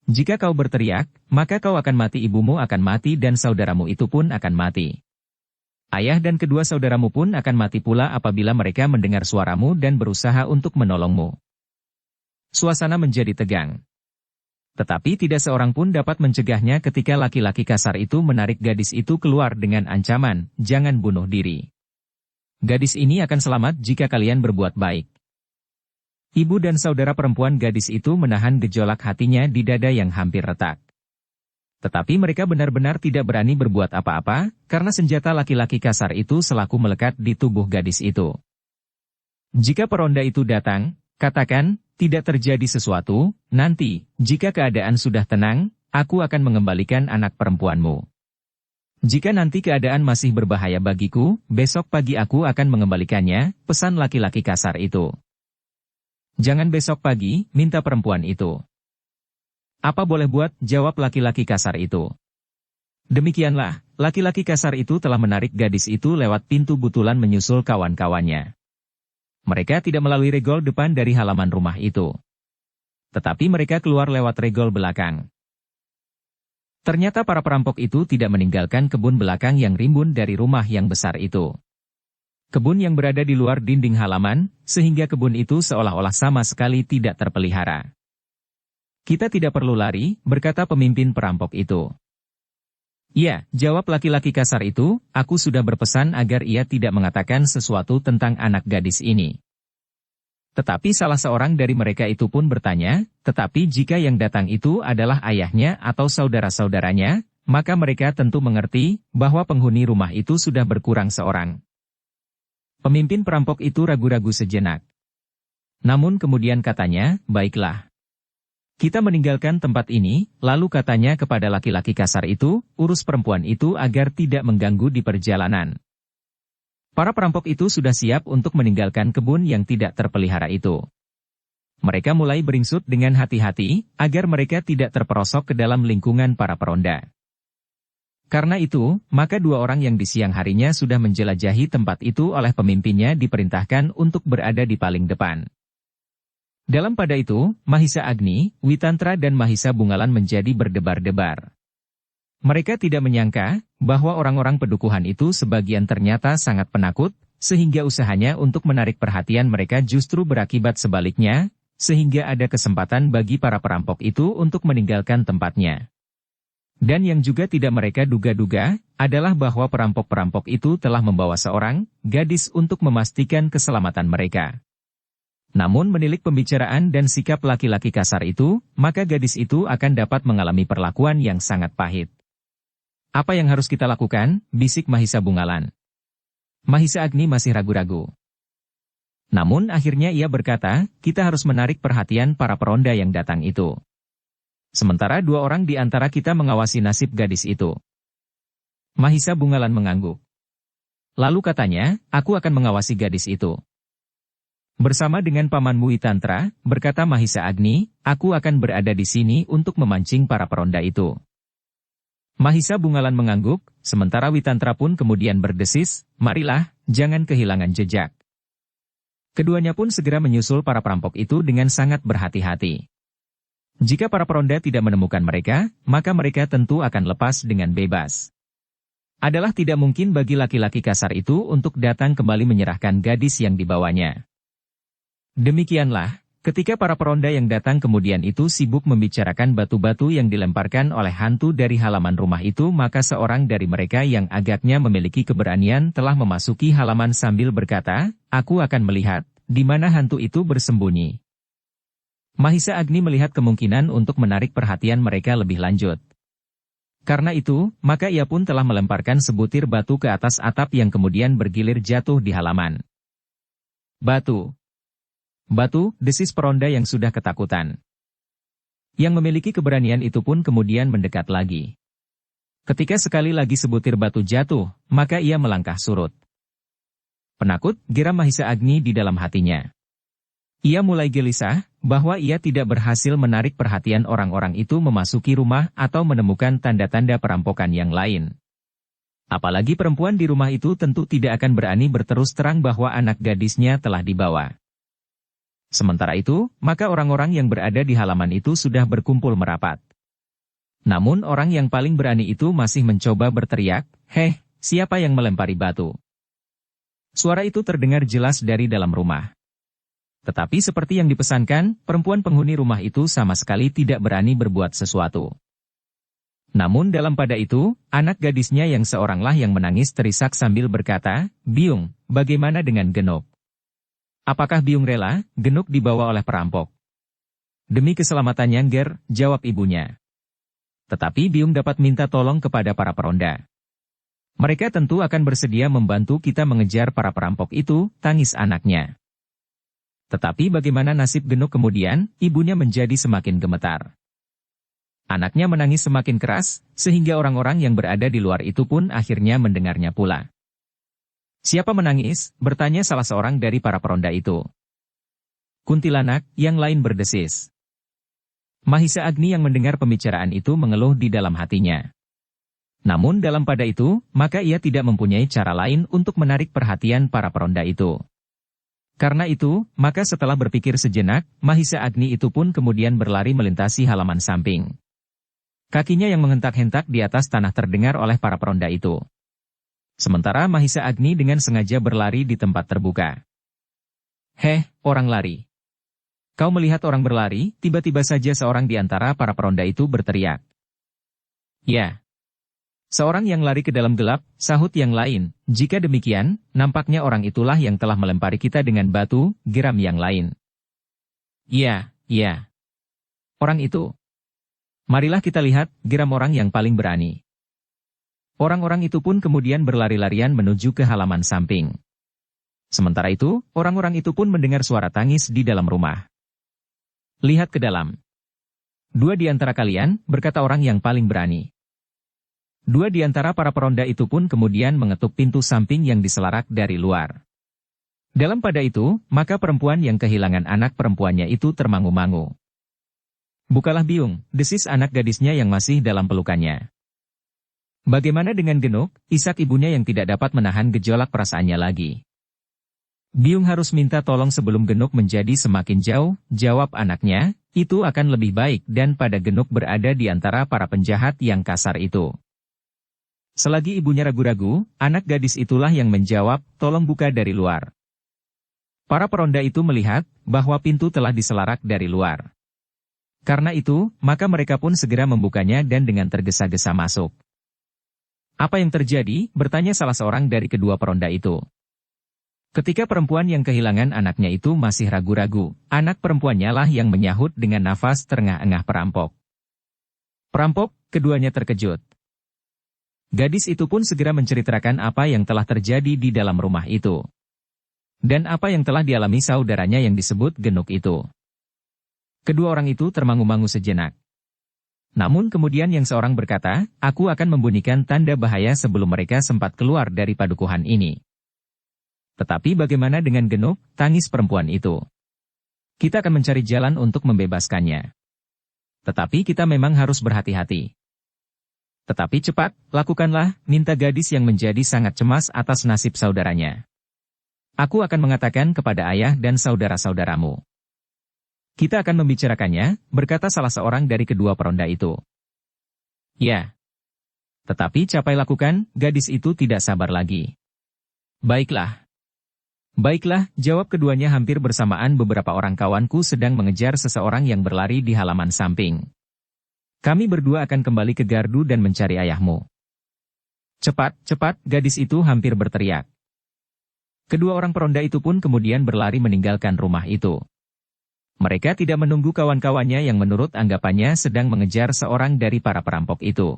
Jika kau berteriak, maka kau akan mati, ibumu akan mati dan saudaramu itu pun akan mati. Ayah dan kedua saudaramu pun akan mati pula apabila mereka mendengar suaramu dan berusaha untuk menolongmu." Suasana menjadi tegang. Tetapi tidak seorang pun dapat mencegahnya ketika laki-laki kasar itu menarik gadis itu keluar dengan ancaman, "Jangan bunuh diri. Gadis ini akan selamat jika kalian berbuat baik." Ibu dan saudara perempuan gadis itu menahan gejolak hatinya di dada yang hampir retak. Tetapi mereka benar-benar tidak berani berbuat apa-apa, karena senjata laki-laki kasar itu selalu melekat di tubuh gadis itu. "Jika peronda itu datang, katakan, tidak terjadi sesuatu, nanti, jika keadaan sudah tenang, aku akan mengembalikan anak perempuanmu. Jika nanti keadaan masih berbahaya bagiku, besok pagi aku akan mengembalikannya," pesan laki-laki kasar itu. "Jangan besok pagi," minta perempuan itu. "Apa boleh buat," jawab laki-laki kasar itu. Demikianlah, laki-laki kasar itu telah menarik gadis itu lewat pintu butulan menyusul kawan-kawannya. Mereka tidak melalui regol depan dari halaman rumah itu. Tetapi mereka keluar lewat regol belakang. Ternyata para perampok itu tidak meninggalkan kebun belakang yang rimbun dari rumah yang besar itu. Kebun yang berada di luar dinding halaman, sehingga kebun itu seolah-olah sama sekali tidak terpelihara. "Kita tidak perlu lari," berkata pemimpin perampok itu. "Ya," jawab laki-laki kasar itu, "aku sudah berpesan agar ia tidak mengatakan sesuatu tentang anak gadis ini." Tetapi salah seorang dari mereka itu pun bertanya, "Tetapi jika yang datang itu adalah ayahnya atau saudara-saudaranya, maka mereka tentu mengerti bahwa penghuni rumah itu sudah berkurang seorang." Pemimpin perampok itu ragu-ragu sejenak. Namun kemudian katanya, "Baiklah. Kita meninggalkan tempat ini," lalu katanya kepada laki-laki kasar itu, "Urus perempuan itu agar tidak mengganggu di perjalanan." Para perampok itu sudah siap untuk meninggalkan kebun yang tidak terpelihara itu. Mereka mulai beringsut dengan hati-hati, agar mereka tidak terperosok ke dalam lingkungan para peronda. Karena itu, maka 2 orang yang di siang harinya sudah menjelajahi tempat itu oleh pemimpinnya diperintahkan untuk berada di paling depan. Dalam pada itu, Mahisa Agni, Witantra dan Mahisa Bungalan menjadi berdebar-debar. Mereka tidak menyangka bahwa orang-orang pedukuhan itu sebagian ternyata sangat penakut, sehingga usahanya untuk menarik perhatian mereka justru berakibat sebaliknya, sehingga ada kesempatan bagi para perampok itu untuk meninggalkan tempatnya. Dan yang juga tidak mereka duga-duga, adalah bahwa perampok-perampok itu telah membawa seorang gadis untuk memastikan keselamatan mereka. Namun menilik pembicaraan dan sikap laki-laki kasar itu, maka gadis itu akan dapat mengalami perlakuan yang sangat pahit. Apa yang harus kita lakukan? Bisik Mahisa Bungalan. Mahisa Agni masih ragu-ragu. Namun akhirnya ia berkata, kita harus menarik perhatian para peronda yang datang itu. Sementara 2 orang di antara kita mengawasi nasib gadis itu. Mahisa Bungalan mengangguk. Lalu katanya, aku akan mengawasi gadis itu. Bersama dengan pamanmu Witantra, berkata Mahisa Agni, aku akan berada di sini untuk memancing para peronda itu. Mahisa Bungalan mengangguk, sementara Witantra pun kemudian berdesis, marilah, jangan kehilangan jejak. Keduanya pun segera menyusul para perampok itu dengan sangat berhati-hati. Jika para peronda tidak menemukan mereka, maka mereka tentu akan lepas dengan bebas. Adalah tidak mungkin bagi laki-laki kasar itu untuk datang kembali menyerahkan gadis yang dibawanya. Demikianlah, ketika para peronda yang datang kemudian itu sibuk membicarakan batu-batu yang dilemparkan oleh hantu dari halaman rumah itu, maka seorang dari mereka yang agaknya memiliki keberanian telah memasuki halaman sambil berkata, aku akan melihat, di mana hantu itu bersembunyi. Mahisa Agni melihat kemungkinan untuk menarik perhatian mereka lebih lanjut. Karena itu, maka ia pun telah melemparkan sebutir batu ke atas atap yang kemudian bergilir jatuh di halaman. Batu! Batu, desis peronda yang sudah ketakutan. Yang memiliki keberanian itu pun kemudian mendekat lagi. Ketika sekali lagi sebutir batu jatuh, maka ia melangkah surut. Penakut, geram Mahisa Agni di dalam hatinya. Ia mulai gelisah, bahwa ia tidak berhasil menarik perhatian orang-orang itu memasuki rumah atau menemukan tanda-tanda perampokan yang lain. Apalagi perempuan di rumah itu tentu tidak akan berani berterus terang bahwa anak gadisnya telah dibawa. Sementara itu, maka orang-orang yang berada di halaman itu sudah berkumpul merapat. Namun orang yang paling berani itu masih mencoba berteriak, "Heh, siapa yang melempari batu?" Suara itu terdengar jelas dari dalam rumah. Tetapi seperti yang dipesankan, perempuan penghuni rumah itu sama sekali tidak berani berbuat sesuatu. Namun dalam pada itu, anak gadisnya yang seoranglah yang menangis terisak sambil berkata, "Biung, bagaimana dengan Genok? Apakah Biung rela, Genok dibawa oleh perampok?" "Demi keselamatannya Nger," jawab ibunya. "Tetapi Biung dapat minta tolong kepada para peronda. Mereka tentu akan bersedia membantu kita mengejar para perampok itu," tangis anaknya. Tetapi bagaimana nasib Genok kemudian, ibunya menjadi semakin gemetar. Anaknya menangis semakin keras, sehingga orang-orang yang berada di luar itu pun akhirnya mendengarnya pula. "Siapa menangis?" bertanya salah seorang dari para peronda itu. "Kuntilanak," yang lain berdesis. Mahisa Agni yang mendengar pembicaraan itu mengeluh di dalam hatinya. Namun dalam pada itu, maka ia tidak mempunyai cara lain untuk menarik perhatian para peronda itu. Karena itu, maka setelah berpikir sejenak, Mahisa Agni itu pun kemudian berlari melintasi halaman samping. Kakinya yang menghentak-hentak di atas tanah terdengar oleh para peronda itu. Sementara Mahisa Agni dengan sengaja berlari di tempat terbuka. "Heh, orang lari. Kau melihat orang berlari?" Tiba-tiba saja seorang di antara para peronda itu berteriak. "Ya. Seorang yang lari ke dalam gelap," sahut yang lain. "Jika demikian, nampaknya orang itulah yang telah melempari kita dengan batu," geram yang lain. "Ya, ya. Orang itu. Marilah kita lihat," geram orang yang paling berani. Orang-orang itu pun kemudian berlari-larian menuju ke halaman samping. Sementara itu, orang-orang itu pun mendengar suara tangis di dalam rumah. "Lihat ke dalam. 2 di antara kalian," berkata orang yang paling berani. 2 di antara para peronda itu pun kemudian mengetuk pintu samping yang diselarak dari luar. Dalam pada itu, maka perempuan yang kehilangan anak perempuannya itu termangu-mangu. "Bukalah Biung," desis anak gadisnya yang masih dalam pelukannya. "Bagaimana dengan Genok?" isak ibunya yang tidak dapat menahan gejolak perasaannya lagi. "Biung harus minta tolong sebelum Genok menjadi semakin jauh," jawab anaknya, "itu akan lebih baik dan pada Genok berada di antara para penjahat yang kasar itu." Selagi ibunya ragu-ragu, anak gadis itulah yang menjawab, "Tolong buka dari luar." Para peronda itu melihat bahwa pintu telah diselarak dari luar. Karena itu, maka mereka pun segera membukanya dan dengan tergesa-gesa masuk. "Apa yang terjadi?" bertanya salah seorang dari kedua peronda itu. Ketika perempuan yang kehilangan anaknya itu masih ragu-ragu, anak perempuannya lah yang menyahut dengan nafas terengah-engah perampok. Perampok, keduanya terkejut. Gadis itu pun segera menceritakan apa yang telah terjadi di dalam rumah itu. Dan apa yang telah dialami saudaranya yang disebut Genuk itu. Kedua orang itu termangu-mangu sejenak. Namun kemudian yang seorang berkata, aku akan membunyikan tanda bahaya sebelum mereka sempat keluar dari padukuhan ini. Tetapi bagaimana dengan Genuk, tangis perempuan itu? Kita akan mencari jalan untuk membebaskannya. Tetapi kita memang harus berhati-hati. Tetapi cepat, lakukanlah, minta gadis yang menjadi sangat cemas atas nasib saudaranya. Aku akan mengatakan kepada ayah dan saudara-saudaramu. Kita akan membicarakannya, berkata salah seorang dari kedua peronda itu. Ya. Tetapi capai lakukan, gadis itu tidak sabar lagi. Baiklah. Baiklah, jawab keduanya hampir bersamaan. Beberapa orang kawanku sedang mengejar seseorang yang berlari di halaman samping. Kami berdua akan kembali ke gardu dan mencari ayahmu. Cepat, cepat, gadis itu hampir berteriak. Kedua orang peronda itu pun kemudian berlari meninggalkan rumah itu. Mereka tidak menunggu kawan-kawannya yang menurut anggapannya sedang mengejar seorang dari para perampok itu.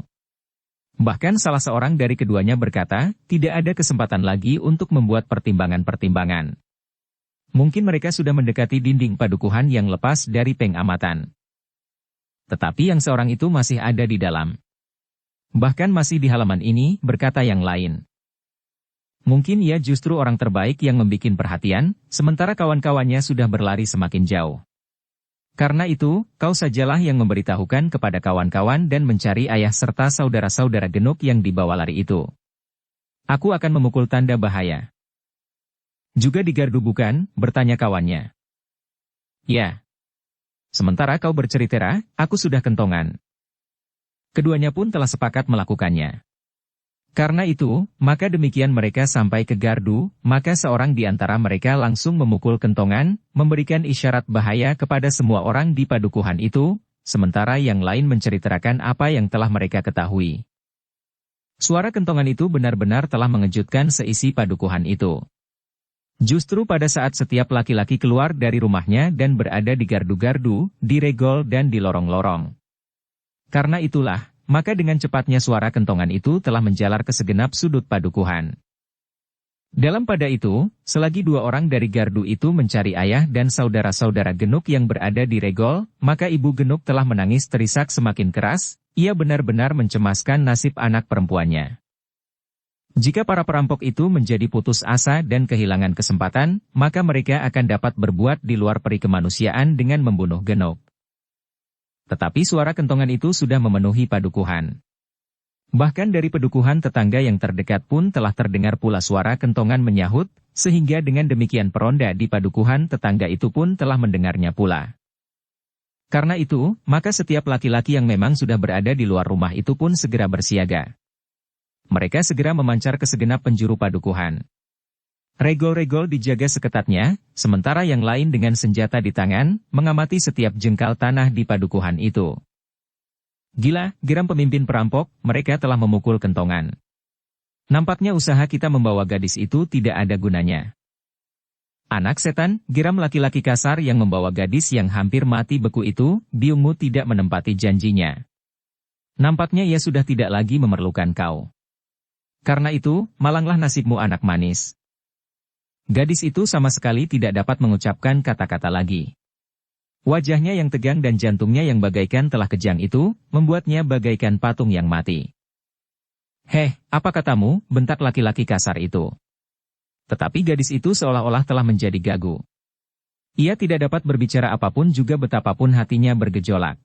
Bahkan salah seorang dari keduanya berkata, tidak ada kesempatan lagi untuk membuat pertimbangan-pertimbangan. Mungkin mereka sudah mendekati dinding padukuhan yang lepas dari pengamatan. Tetapi yang seorang itu masih ada di dalam. Bahkan masih di halaman ini, berkata yang lain. Mungkin ia justru orang terbaik yang membuat perhatian, sementara kawan-kawannya sudah berlari semakin jauh. Karena itu, kau sajalah yang memberitahukan kepada kawan-kawan dan mencari ayah serta saudara-saudara Genuk yang dibawa lari itu. Aku akan memukul tanda bahaya. Juga di gardu bukan, bertanya kawannya. Ya. Sementara kau bercerita, aku sudah kentongan. Keduanya pun telah sepakat melakukannya. Karena itu, maka demikian mereka sampai ke gardu, maka seorang di antara mereka langsung memukul kentongan, memberikan isyarat bahaya kepada semua orang di padukuhan itu, sementara yang lain menceritakan apa yang telah mereka ketahui. Suara kentongan itu benar-benar telah mengejutkan seisi padukuhan itu. Justru pada saat setiap laki-laki keluar dari rumahnya dan berada di gardu-gardu, di regol dan di lorong-lorong. Karena itulah, maka dengan cepatnya suara kentongan itu telah menjalar ke segenap sudut padukuhan. Dalam pada itu, selagi dua orang dari gardu itu mencari ayah dan saudara-saudara Genuk yang berada di regol, maka ibu Genuk telah menangis terisak semakin keras, ia benar-benar mencemaskan nasib anak perempuannya. Jika para perampok itu menjadi putus asa dan kehilangan kesempatan, maka mereka akan dapat berbuat di luar peri kemanusiaan dengan membunuh Genuk. Tetapi suara kentongan itu sudah memenuhi padukuhan. Bahkan dari padukuhan tetangga yang terdekat pun telah terdengar pula suara kentongan menyahut, sehingga dengan demikian peronda di padukuhan tetangga itu pun telah mendengarnya pula. Karena itu, maka setiap laki-laki yang memang sudah berada di luar rumah itu pun segera bersiaga. Mereka segera memancar ke segenap penjuru padukuhan. Regol-regol dijaga seketatnya, sementara yang lain dengan senjata di tangan, mengamati setiap jengkal tanah di padukuhan itu. Gila, geram pemimpin perampok, mereka telah memukul kentongan. Nampaknya usaha kita membawa gadis itu tidak ada gunanya. Anak setan, geram laki-laki kasar yang membawa gadis yang hampir mati beku itu, biungmu tidak menempati janjinya. Nampaknya ia sudah tidak lagi memerlukan kau. Karena itu, malanglah nasibmu anak manis. Gadis itu sama sekali tidak dapat mengucapkan kata-kata lagi. Wajahnya yang tegang dan jantungnya yang bagaikan telah kejang itu, membuatnya bagaikan patung yang mati. Heh, apa katamu, bentak laki-laki kasar itu. Tetapi gadis itu seolah-olah telah menjadi gagu. Ia tidak dapat berbicara apapun juga betapapun hatinya bergejolak.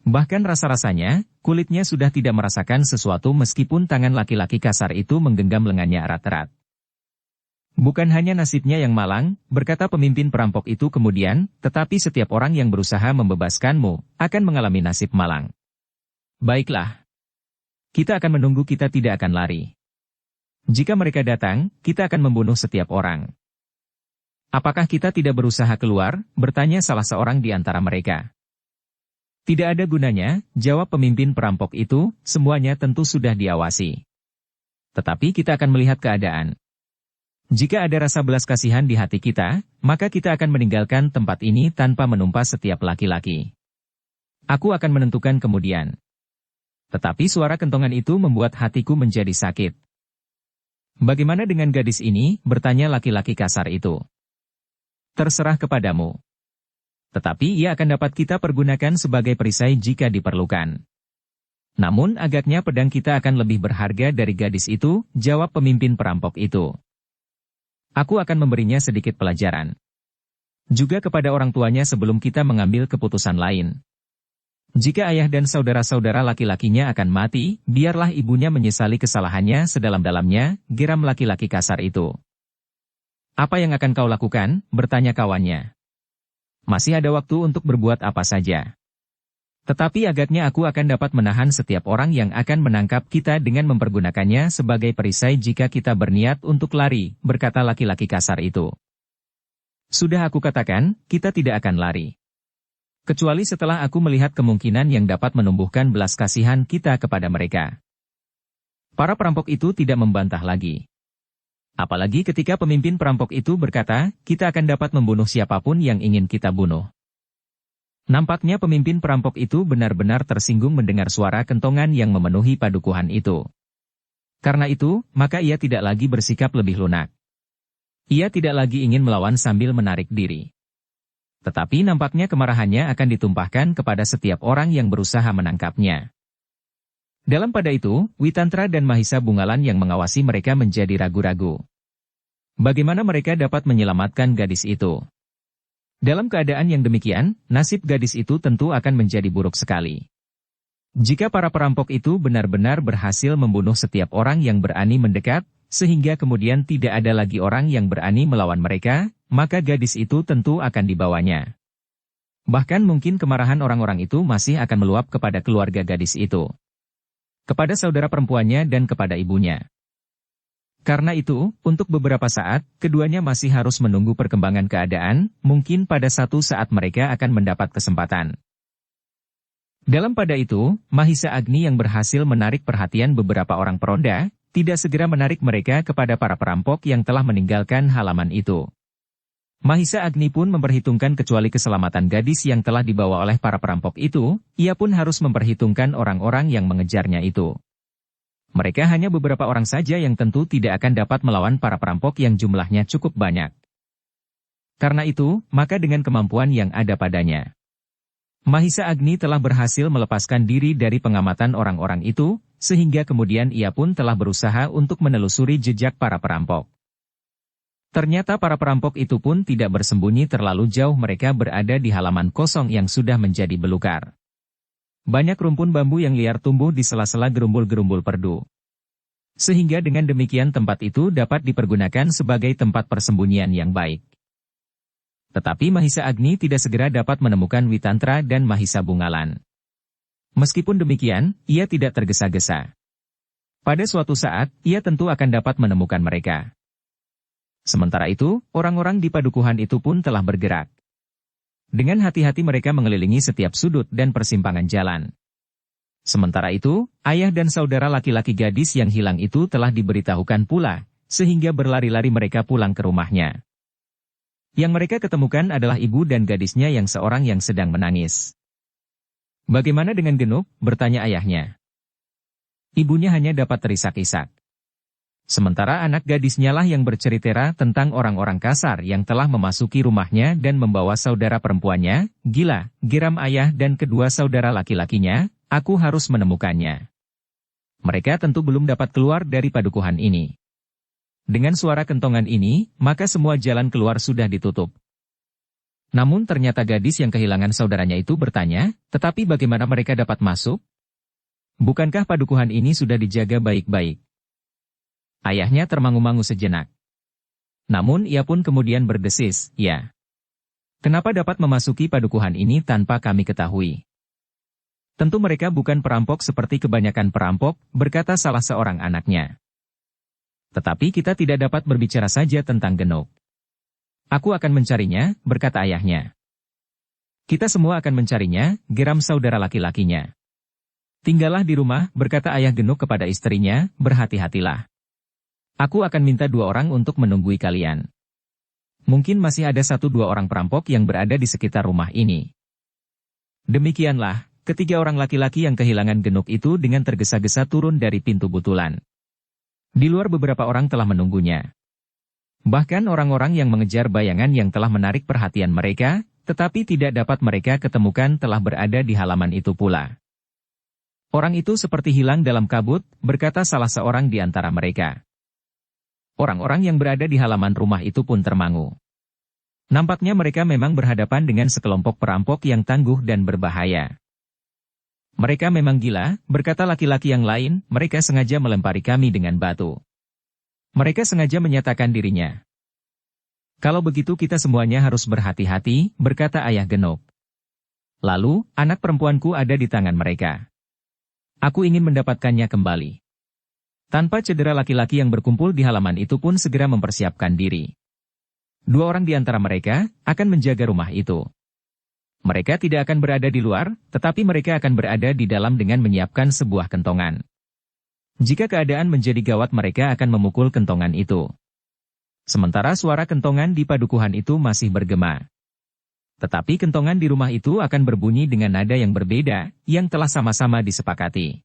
Bahkan rasa-rasanya, kulitnya sudah tidak merasakan sesuatu meskipun tangan laki-laki kasar itu menggenggam lengannya erat-erat. Bukan hanya nasibnya yang malang, berkata pemimpin perampok itu kemudian, tetapi setiap orang yang berusaha membebaskanmu, akan mengalami nasib malang. Baiklah. Kita akan menunggu, kita tidak akan lari. Jika mereka datang, kita akan membunuh setiap orang. Apakah kita tidak berusaha keluar? Bertanya salah seorang di antara mereka. Tidak ada gunanya, jawab pemimpin perampok itu, semuanya tentu sudah diawasi. Tetapi kita akan melihat keadaan. Jika ada rasa belas kasihan di hati kita, maka kita akan meninggalkan tempat ini tanpa menumpas setiap laki-laki. Aku akan menentukan kemudian. Tetapi suara kentongan itu membuat hatiku menjadi sakit. Bagaimana dengan gadis ini? Bertanya laki-laki kasar itu. Terserah kepadamu. Tetapi ia akan dapat kita pergunakan sebagai perisai jika diperlukan. Namun agaknya pedang kita akan lebih berharga dari gadis itu, jawab pemimpin perampok itu. Aku akan memberinya sedikit pelajaran. Juga kepada orang tuanya sebelum kita mengambil keputusan lain. Jika ayah dan saudara-saudara laki-lakinya akan mati, biarlah ibunya menyesali kesalahannya sedalam-dalamnya, geram laki-laki kasar itu. Apa yang akan kau lakukan? Bertanya kawannya. Masih ada waktu untuk berbuat apa saja. Tetapi agaknya aku akan dapat menahan setiap orang yang akan menangkap kita dengan mempergunakannya sebagai perisai jika kita berniat untuk lari, berkata laki-laki kasar itu. Sudah aku katakan, kita tidak akan lari. Kecuali setelah aku melihat kemungkinan yang dapat menumbuhkan belas kasihan kita kepada mereka. Para perampok itu tidak membantah lagi. Apalagi ketika pemimpin perampok itu berkata, kita akan dapat membunuh siapapun yang ingin kita bunuh. Nampaknya pemimpin perampok itu benar-benar tersinggung mendengar suara kentongan yang memenuhi padukuhan itu. Karena itu, maka ia tidak lagi bersikap lebih lunak. Ia tidak lagi ingin melawan sambil menarik diri. Tetapi nampaknya kemarahannya akan ditumpahkan kepada setiap orang yang berusaha menangkapnya. Dalam pada itu, Witantra dan Mahisa Bungalan yang mengawasi mereka menjadi ragu-ragu. Bagaimana mereka dapat menyelamatkan gadis itu? Dalam keadaan yang demikian, nasib gadis itu tentu akan menjadi buruk sekali. Jika para perampok itu benar-benar berhasil membunuh setiap orang yang berani mendekat, sehingga kemudian tidak ada lagi orang yang berani melawan mereka, maka gadis itu tentu akan dibawanya. Bahkan mungkin kemarahan orang-orang itu masih akan meluap kepada keluarga gadis itu. Kepada saudara perempuannya dan kepada ibunya. Karena itu, untuk beberapa saat, keduanya masih harus menunggu perkembangan keadaan, mungkin pada satu saat mereka akan mendapat kesempatan. Dalam pada itu, Mahisa Agni yang berhasil menarik perhatian beberapa orang peronda, tidak segera menarik mereka kepada para perampok yang telah meninggalkan halaman itu. Mahisa Agni pun memperhitungkan kecuali keselamatan gadis yang telah dibawa oleh para perampok itu, ia pun harus memperhitungkan orang-orang yang mengejarnya itu. Mereka hanya beberapa orang saja yang tentu tidak akan dapat melawan para perampok yang jumlahnya cukup banyak. Karena itu, maka dengan kemampuan yang ada padanya, Mahisa Agni telah berhasil melepaskan diri dari pengamatan orang-orang itu, sehingga kemudian ia pun telah berusaha untuk menelusuri jejak para perampok. Ternyata para perampok itu pun tidak bersembunyi terlalu jauh, mereka berada di halaman kosong yang sudah menjadi belukar. Banyak rumpun bambu yang liar tumbuh di sela-sela gerumbul-gerumbul perdu. Sehingga dengan demikian tempat itu dapat dipergunakan sebagai tempat persembunyian yang baik. Tetapi Mahisa Agni tidak segera dapat menemukan Witantra dan Mahisa Bungalan. Meskipun demikian, ia tidak tergesa-gesa. Pada suatu saat, ia tentu akan dapat menemukan mereka. Sementara itu, orang-orang di padukuhan itu pun telah bergerak. Dengan hati-hati mereka mengelilingi setiap sudut dan persimpangan jalan. Sementara itu, ayah dan saudara laki-laki gadis yang hilang itu telah diberitahukan pula, sehingga berlari-lari mereka pulang ke rumahnya. Yang mereka ketemukan adalah ibu dan gadisnya yang seorang yang sedang menangis. Bagaimana dengan Genuk? Bertanya ayahnya. Ibunya hanya dapat terisak-isak. Sementara anak gadisnya lah yang bercerita tentang orang-orang kasar yang telah memasuki rumahnya dan membawa saudara perempuannya, gila, geram ayah dan kedua saudara laki-lakinya, aku harus menemukannya. Mereka tentu belum dapat keluar dari padukuhan ini. Dengan suara kentongan ini, maka semua jalan keluar sudah ditutup. Namun ternyata gadis yang kehilangan saudaranya itu bertanya, tetapi bagaimana mereka dapat masuk? Bukankah padukuhan ini sudah dijaga baik-baik? Ayahnya termangu-mangu sejenak. Namun ia pun kemudian berdesis, ya. Kenapa dapat memasuki padukuhan ini tanpa kami ketahui? Tentu mereka bukan perampok seperti kebanyakan perampok, berkata salah seorang anaknya. Tetapi kita tidak dapat berbicara saja tentang Genuk. Aku akan mencarinya, berkata ayahnya. Kita semua akan mencarinya, geram saudara laki-lakinya. Tinggallah di rumah, berkata ayah Genuk kepada istrinya, berhati-hatilah. Aku akan minta 2 orang untuk menunggui kalian. Mungkin masih ada 1-2 orang perampok yang berada di sekitar rumah ini. Demikianlah, ketiga orang laki-laki yang kehilangan genuk itu dengan tergesa-gesa turun dari pintu butulan. Di luar beberapa orang telah menunggunya. Bahkan orang-orang yang mengejar bayangan yang telah menarik perhatian mereka, tetapi tidak dapat mereka ketemukan telah berada di halaman itu pula. Orang itu seperti hilang dalam kabut, berkata salah seorang di antara mereka. Orang-orang yang berada di halaman rumah itu pun termangu. Nampaknya mereka memang berhadapan dengan sekelompok perampok yang tangguh dan berbahaya. Mereka memang gila, berkata laki-laki yang lain, mereka sengaja melempari kami dengan batu. Mereka sengaja menyatakan dirinya. Kalau begitu kita semuanya harus berhati-hati, berkata ayah Genok. Lalu, anak perempuanku ada di tangan mereka. Aku ingin mendapatkannya kembali. Tanpa cedera laki-laki yang berkumpul di halaman itu pun segera mempersiapkan diri. 2 orang di antara mereka akan menjaga rumah itu. Mereka tidak akan berada di luar, tetapi mereka akan berada di dalam dengan menyiapkan sebuah kentongan. Jika keadaan menjadi gawat mereka akan memukul kentongan itu. Sementara suara kentongan di padukuhan itu masih bergema. Tetapi kentongan di rumah itu akan berbunyi dengan nada yang berbeda, yang telah sama-sama disepakati.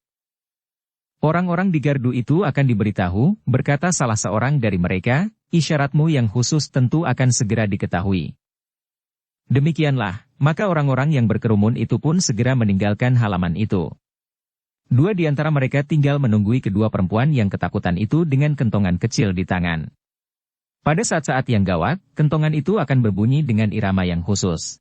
Orang-orang di gardu itu akan diberitahu, berkata salah seorang dari mereka, isyaratmu yang khusus tentu akan segera diketahui. Demikianlah, maka orang-orang yang berkerumun itu pun segera meninggalkan halaman itu. 2 di antara mereka tinggal menunggui kedua perempuan yang ketakutan itu dengan kentongan kecil di tangan. Pada saat-saat yang gawat, kentongan itu akan berbunyi dengan irama yang khusus.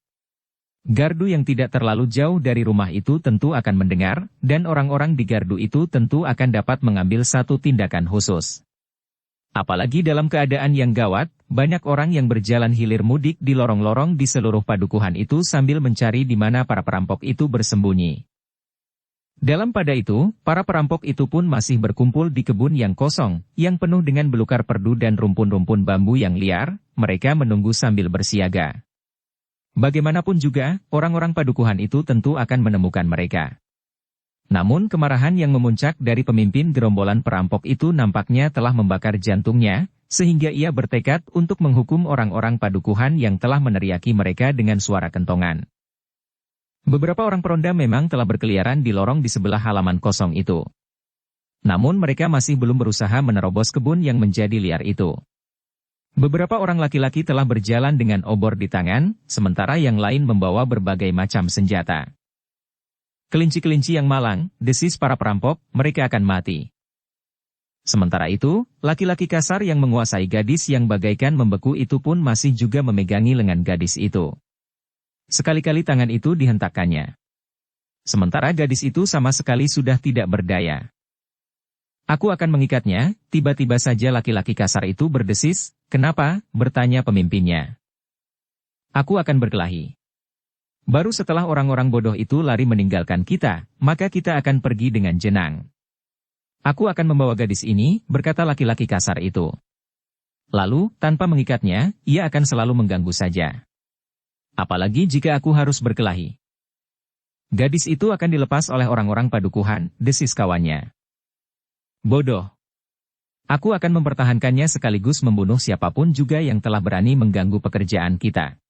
Gardu yang tidak terlalu jauh dari rumah itu tentu akan mendengar, dan orang-orang di gardu itu tentu akan dapat mengambil satu tindakan khusus. Apalagi dalam keadaan yang gawat, banyak orang yang berjalan hilir mudik di lorong-lorong di seluruh padukuhan itu sambil mencari di mana para perampok itu bersembunyi. Dalam pada itu, para perampok itu pun masih berkumpul di kebun yang kosong, yang penuh dengan belukar perdu dan rumpun-rumpun bambu yang liar, mereka menunggu sambil bersiaga. Bagaimanapun juga, orang-orang padukuhan itu tentu akan menemukan mereka. Namun kemarahan yang memuncak dari pemimpin gerombolan perampok itu nampaknya telah membakar jantungnya, sehingga ia bertekad untuk menghukum orang-orang padukuhan yang telah meneriaki mereka dengan suara kentongan. Beberapa orang peronda memang telah berkeliaran di lorong di sebelah halaman kosong itu. Namun mereka masih belum berusaha menerobos kebun yang menjadi liar itu. Beberapa orang laki-laki telah berjalan dengan obor di tangan, sementara yang lain membawa berbagai macam senjata. Kelinci-kelinci yang malang, desis para perampok, mereka akan mati. Sementara itu, laki-laki kasar yang menguasai gadis yang bagaikan membeku itu pun masih juga memegangi lengan gadis itu. Sekali-kali tangan itu dihentakkannya. Sementara gadis itu sama sekali sudah tidak berdaya. Aku akan mengikatnya, tiba-tiba saja laki-laki kasar itu berdesis, kenapa? Bertanya pemimpinnya. Aku akan berkelahi. Baru setelah orang-orang bodoh itu lari meninggalkan kita, maka kita akan pergi dengan jenang. Aku akan membawa gadis ini, berkata laki-laki kasar itu. Lalu, tanpa mengikatnya, ia akan selalu mengganggu saja. Apalagi jika aku harus berkelahi. Gadis itu akan dilepas oleh orang-orang padukuhan, desis kawannya. Bodoh. Aku akan mempertahankannya sekaligus membunuh siapapun juga yang telah berani mengganggu pekerjaan kita.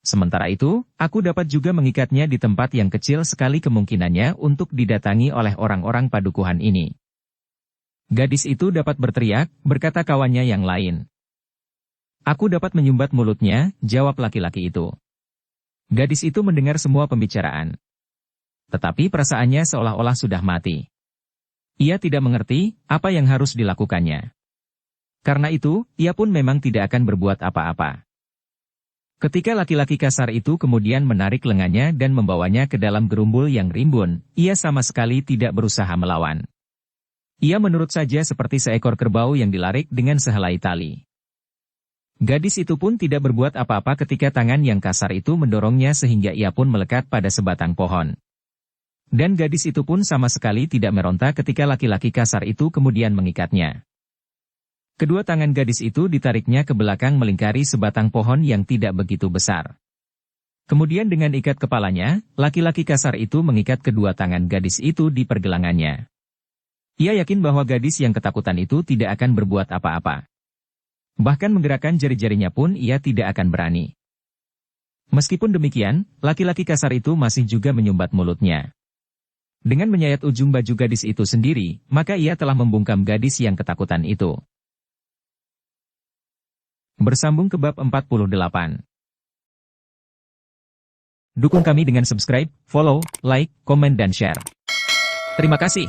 Sementara itu, aku dapat juga mengikatnya di tempat yang kecil sekali kemungkinannya untuk didatangi oleh orang-orang padukuhan ini. Gadis itu dapat berteriak, berkata kawannya yang lain. Aku dapat menyumbat mulutnya, jawab laki-laki itu. Gadis itu mendengar semua pembicaraan. Tetapi perasaannya seolah-olah sudah mati. Ia tidak mengerti apa yang harus dilakukannya. Karena itu, ia pun memang tidak akan berbuat apa-apa. Ketika laki-laki kasar itu kemudian menarik lengannya dan membawanya ke dalam gerumbul yang rimbun, ia sama sekali tidak berusaha melawan. Ia menurut saja seperti seekor kerbau yang dilarik dengan sehelai tali. Gadis itu pun tidak berbuat apa-apa ketika tangan yang kasar itu mendorongnya sehingga ia pun melekat pada sebatang pohon. Dan gadis itu pun sama sekali tidak meronta ketika laki-laki kasar itu kemudian mengikatnya. Kedua tangan gadis itu ditariknya ke belakang melingkari sebatang pohon yang tidak begitu besar. Kemudian dengan ikat kepalanya, laki-laki kasar itu mengikat kedua tangan gadis itu di pergelangannya. Ia yakin bahwa gadis yang ketakutan itu tidak akan berbuat apa-apa. Bahkan menggerakkan jari-jarinya pun ia tidak akan berani. Meskipun demikian, laki-laki kasar itu masih juga menyumbat mulutnya. Dengan menyayat ujung baju gadis itu sendiri, maka ia telah membungkam gadis yang ketakutan itu. Bersambung ke bab 48. Dukung kami dengan subscribe, follow, like, komen dan share. Terima kasih.